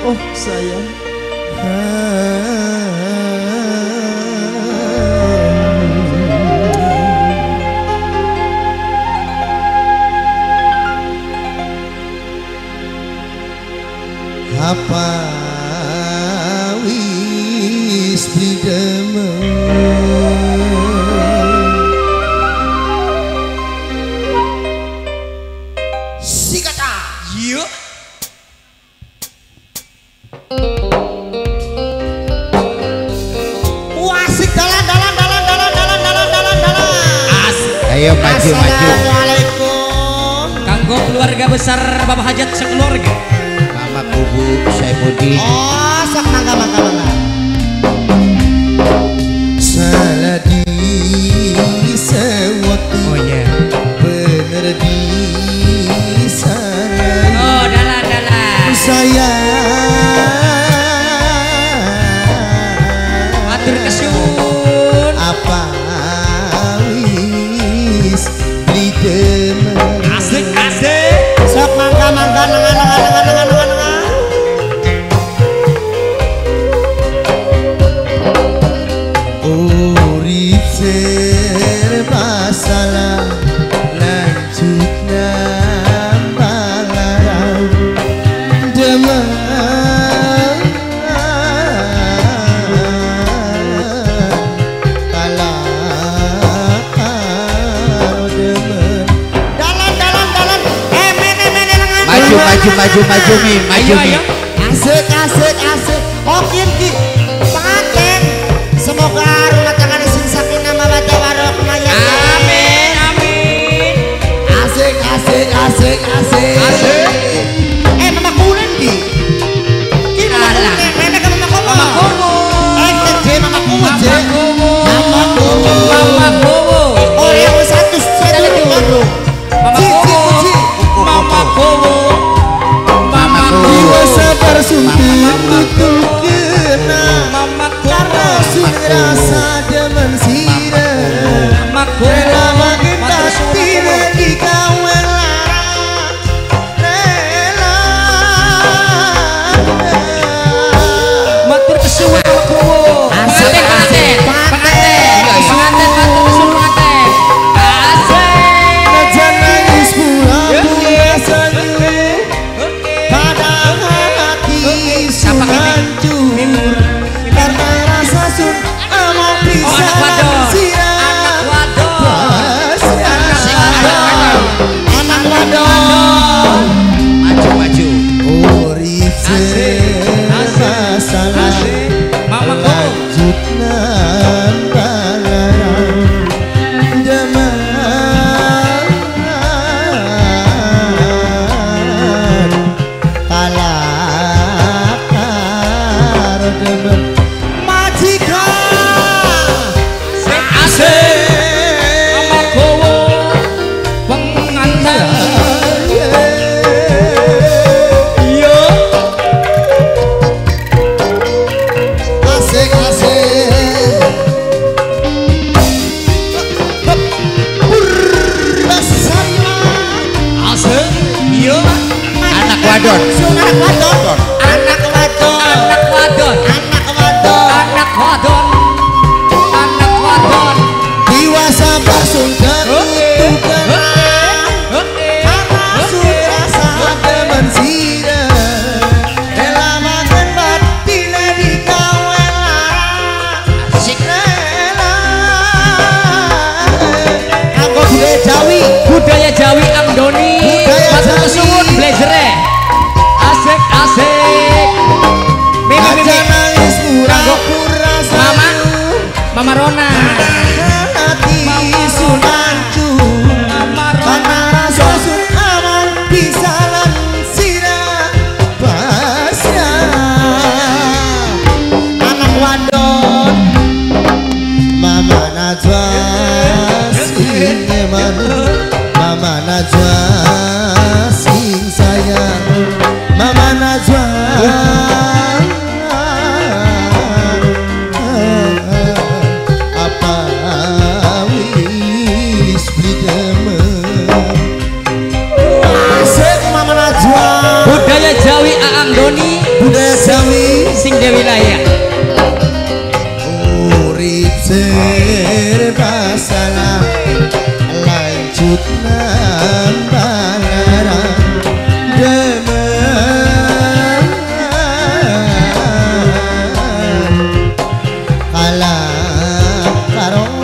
Oh sayang. Apa wis didemen si kata yuk wasik dalan asik. Ayo maju. Assalamualaikum kanggo keluarga besar Bapak Hajat sekeluarga. Mama Kubu Saifuddin. oh sok mangga salah di sewaktu Oh iya. bener di sana Oh dalan. saya Matur kesun. apa wis didemen Asik. sok mangga urip serba salah lanjut nambalarang demen kalah demen dalan Maju Mi. Ayo. asik okin ki panganten semoga rumah tangan sing sakinah mawaddah warahmah ya Amin. asik mama kulen ki mama Alah. kulen nenek ke mama kulen Mama Kowo. je mama kulen je Mama Kowo. oh yang satu saya dulu Mama Kowo. jiwa sabar suntuk betul kena Mama karena sudah rasa demen sirah Mama Kowo. rela makin Matur suwun batin di kawen rela Matur kesuwun Mama Kowo. Pengantin. Matur kesuwun pengantin. Asik. najan nangis pura-pura senyum padahal hati Siapa ini? hancur karena rasa sun amang bisa sirah anak wadon Maju. urip serba salah Mama Kowo. lanjut nambalarang demen kalah karo demen majikan Asik. Mama Kowo. Pengantin. Yo asik Asik. Yo. Anak wadon. Anak wadon. jiwa sabar sundan utukan karena sudah saat demen sirah rela makan batin di kawen rela kanggo Budaya Jawi Amdoni. Budaya Matur Jawi. kesuwun blazer-e. Asik. aja nangis pura-pura Mama Rona. hati sun hancur karena rasa sun aman bisa lansira pasya anak wadon mama najwa sing eman mama najwa sing sayang mama najwa apa budaya Jawi sing de wilayah urip serba salah lanjut nambalara demen kalah karo